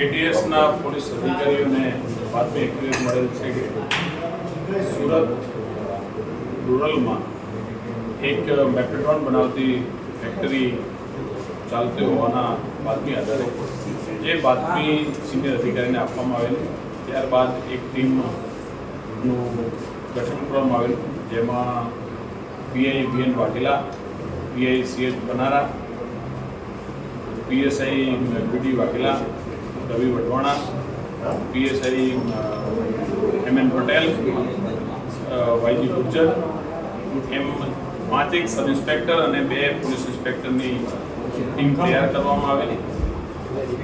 એટીએસના police અધિકારીઓને બાતમી એકત્રિત મળેલ છે કે સુરત રૂરલમાં એક મેપેટ્રોન બનાવતી ફેક્ટરી ચાલતી હોવાના બાતમી આધારે જે બાતમી સિનિયર અધિકારીને આપવામાં આવેલી, ત્યારબાદ એક ટીમનું ગઠન કરવામાં આવેલું, જેમાં PI BN Vaghela, PI CH Banara, PSI BD Vaghela, Ravi Vadhvana, PSI MN Patel, YG Gurjar, એમ 5 સબ ઇન્સ્પેક્ટર અને 2 પોલીસ ઇન્સ્પેક્ટરની ટીમ તૈયાર કરવામાં આવેલી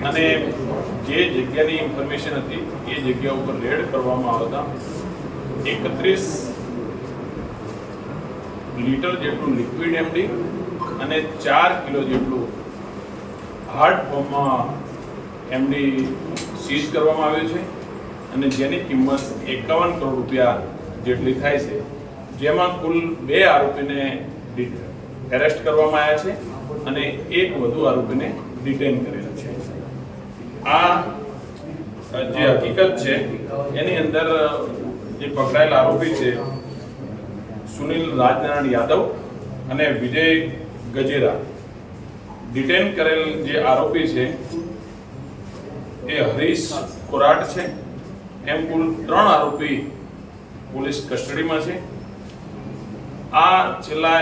અને જે જગ્યાની ઇન્ફોર્મેશન હતી એ જગ્યા ઉપર રેડ કરવામાં આવતા 31 લીટર જેટલું લિક્વિડ એમડી અને 4 કિલો જેટલું હાર્ડ ફોર્મમાં એમડી સીઝ કરવામાં આવ્યું છે અને જેની કિંમત 51 કરોડ રૂપિયા જેટલી થાય છે, જેમાં કુલ 2 આરોપીને એરેસ્ટ કરવામાં આવ્યા છે અને એક વધુ આરોપીને ડિટેન કરેલા છે. આ જે હકીકત છે એની અંદર જે પકડાયેલ આરોપી છે સુનિલ રાજનારાયણ યાદવ અને વિજય ગજેરા, ડિટેન કરેલ જે આરોપી છે એ હરીશ કોરાટ છે. એમ કુલ 3 આરોપી પોલીસ કસ્ટડીમાં છે. આ છેલ્લા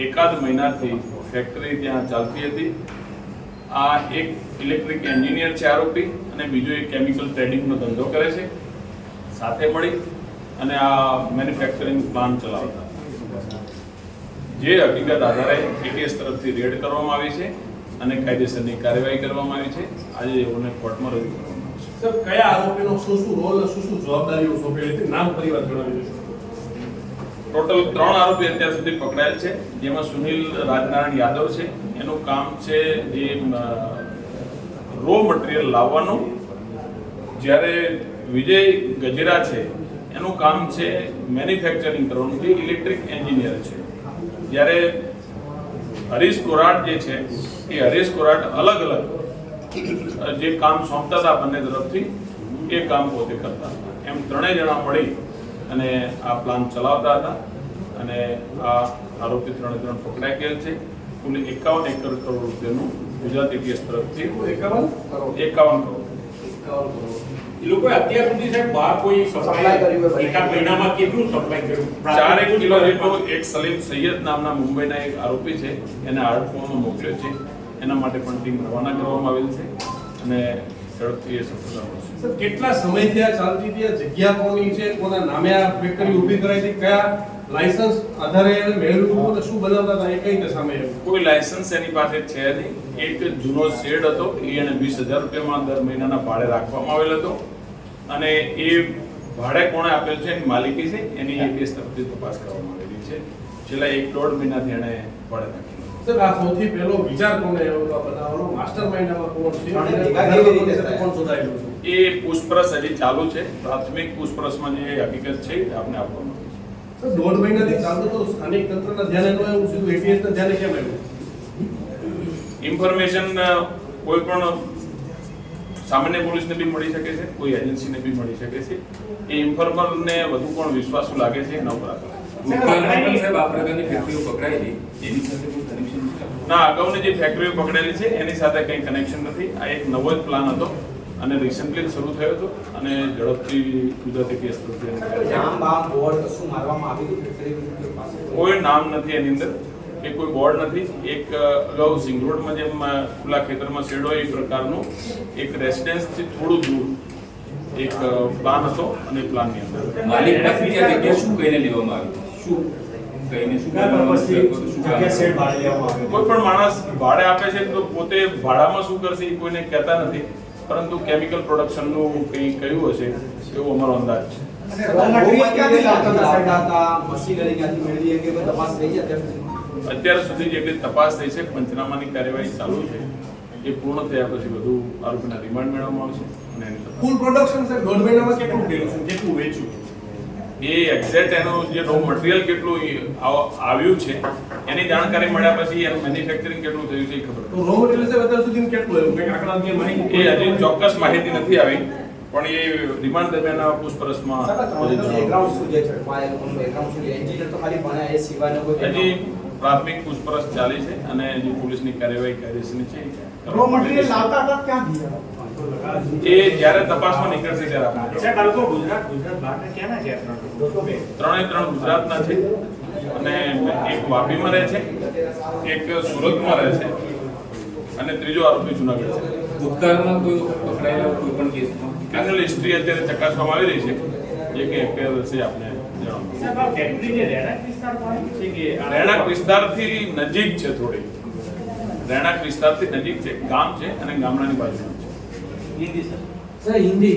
એકાદ મહિનાથી ફેક્ટરી ત્યાં ચાલતી હતી. આ એક ઇલેક્ટ્રિક એન્જિનિયર છે આરોપી અને બીજો એક કેમિકલ ટ્રેડિંગનો ધંધો કરે છે. સાથે મળી અને આ મેન્યુફેક્ચરિંગ પ્લાન ચલાવતા. જે હકીકત આધારે એટીએસ તરફથી રેડ કરવામાં આવી છે અને કાયદેસરની કાર્યવાહી કરવામાં આવી છે. આજે એઓને કોર્ટમાં રજૂ કરવામાં આવશે. સર, કયા આરોપીનો શું રોલ અને શું જવાબદારીઓ સોંપેલી હતી, નામ પરિવાર જણાવી દેશો. ટોટલ 3 આરોપી અત્યાર સુધી પકડાયેલ છે, જેમાં સુનિલ રાજનારાયણ યાદવ છે. એનું કામ છે જે રો મટીરિયલ લાવવાનું, જ્યારે વિજય ગજેરા છે એનું કામ છે મેન્યુફેક્ચરિંગ કરવાનું, જે ઇલેક્ટ્રિક એન્જિનિયર છે. જ્યારે હરીશ કોરાટ જે છે એ હરીશ કોરાટ અલગ અલગ જે કામ સોંપતા હતા બંને તરફથી, એ કામ પોતે કરતા હતા. એમ 3 જણા મળી અને આ પ્લાન ચલાવતા હતા અને આ આરોપી 3 પકડાઈ ગયેલ છે. કુલ 51 કરોડ રૂપિયાનું ગુજરાત એટીએસ તરફથી 51 કરોડ. એ લોકો અત્યાર સુધી સાહેબ બહાર કોઈ સપ્લાય કર્યું, એકાદ મહિનામાં કેટલું સપ્લાય કર્યું? 4 કિલો જેટલો એક સલીમ સૈયદ નામના મુંબઈના એક આરોપી છે, એને હાર્ડફોર્મમાં મોકલ્યો છે. એના માટે પણ ટીમ રવાના કરવામાં આવેલ છે અને ઝડપથી એ સફળતા મળશે. સર, કેટલા સમયથી આ ચાલતી હતી? આ જગ્યા કોની છે, કોના નામે આ ફેક્ટરી ઊભી કરાઈ હતી, કયા લાયસન્સ આધારે એને મેળવ્યું અને શું બનાવતા હતા, એ કઈ દશામાં આવ્યું? કોઈ લાયસન્સ એની પાસે છે નહીં. એક જૂનો શેડ હતો, એ એને 20,000 રૂપિયામાં દર મહિનાના ભાડે રાખવામાં આવેલ હતો અને એ ભાડે કોણે આપેલ છે એની માલિકી છે, એની એટીએસ તરફથી તપાસ કરવામાં આવેલી છે. છેલ્લા 1-1.5 મહિનાથી એણે ભાડે રાખેલું. સર, આ સૌથી પહેલો વિચાર કોને આવ્યો આ બનાવવાનો? માસ્ટર માઇન્ડ આમાં કોણ છે? કોણ શોધાયેલું છે? એ પૂછપરછ હજી ચાલુ છે. પ્રાથમિક પૂછપરછમાં જે હકીકત છે એ આપણે આપવામાં આવી છે. સર, 1.5 મહિનાથી ચાલતું તો સ્થાનિક તંત્રના ધ્યાને ન આવ્યું, સીધું એટીએસના ધ્યાને કેમ આવ્યું? ઇન્ફોર્મેશન કોઈ પણ સામાન્ય પોલીસને બી મળી શકે છે, કોઈ એજન્સીને બી મળી શકે છે. એ ઇન્ફોર્મરને વધુ પણ વિશ્વાસુ લાગે છે એના ઉપર આધાર. ના, અગાઉની જે ફેક્ટરીઓ પકડેલી છે એની સાથે કંઈ કનેક્શન નથી. આ એક નવો જ પ્લાન હતો અને રિસન્ટલી શરૂ થયો હતો અને ઝડપથી ગુજરાતી કેસ કોઈ નામ નથી એની અંદર કે કોઈ બોર્ડ નથી. એક અગાઉ સિંગ રોડમાં જેમ ખુલ્લા ખેતરમાં શેડ હોય એ પ્રકારનું એક રેસિડેન્સથી થોડું દૂર એક પ્લાન હતો અને પ્લાનની અંદર માલિક પાસેથી આ જગ્યા શું કહીને લેવામાં આવી? શું કહીને શું કોઈ પણ માણસ ભાડે આપે છે તો પોતે ભાડામાં શું કરશે એ કોઈને કહેતા નથી, પરંતુ કેમિકલ પ્રોડક્શનનું કંઈ કહ્યું હશે એવો અમારો અંદાજ છે. અત્યાર સુધી જેટલી તપાસ થઈ છે, પંચનામાની કાર્યવાહી ચાલુ છે. એ પૂર્ણ થયા પછી વધુ આરોપીના રિમાન્ડ મેળવવામાં આવશે અને એની તપાસ. કુલ પ્રોડક્શન સર 1.5 મહિનામાં કેટલું કર્યું છે, કેટલું વેચ્યું? એ એક્ઝેક્ટ એનું જે રો મટીરિયલ કેટલું આવ્યું છે એની જાણકારી મળ્યા પછી એનું મેન્યુફેક્ચરિંગ કેટલું થયું છે એ ખબર તો રો મટીરિયલ સાહેબ અત્યાર સુધી કેટલું એવું કંઈક આંકડાકીય માહિતી એ હજી ચોક્કસ માહિતી નથી આવી પણ એ રિમાન્ડ દરમિયાન પૂછપરછમાં હજી પ્રાથમિક પૂછપરછ ચાલી છે અને જે પોલીસની કાર્યવાહી કાયદેસરની છે રો મટીરિયલ લાવતા હતા ક્યાંથી? એ જ્યારે તપાસમાં નીકળશે ત્યારે આપણે સાહેબ, આ લોકો ગુજરાત બહારના ક્યાંના છે આ ત્રણ? 3 ગુજરાતના છે અને એક વાપીમાં રહે છે, એક સુરતમાં રહે છે અને ત્રીજો આરોપી જુનાગઢ છે. ભૂતકાળમાં કોઈ પકડાયેલા કોઈ પણ કેસમાં ક્રિમિનલ હિસ્ટ્રી અત્યારે ચકાસવામાં આવી રહી છે જે કે એફઆઈઆર છે આપણે જણાવો. સાહેબ, આ ફેક્ટરી જે રહેણાંક વિસ્તારમાં છે કે આ- રહેણાંક વિસ્તારથી નજીક છે, થોડી રહેણાંક વિસ્તારથી નજીક છે, ગામ છે અને ગામડાની બાજુમાં છે. Hindi sir sir Hindi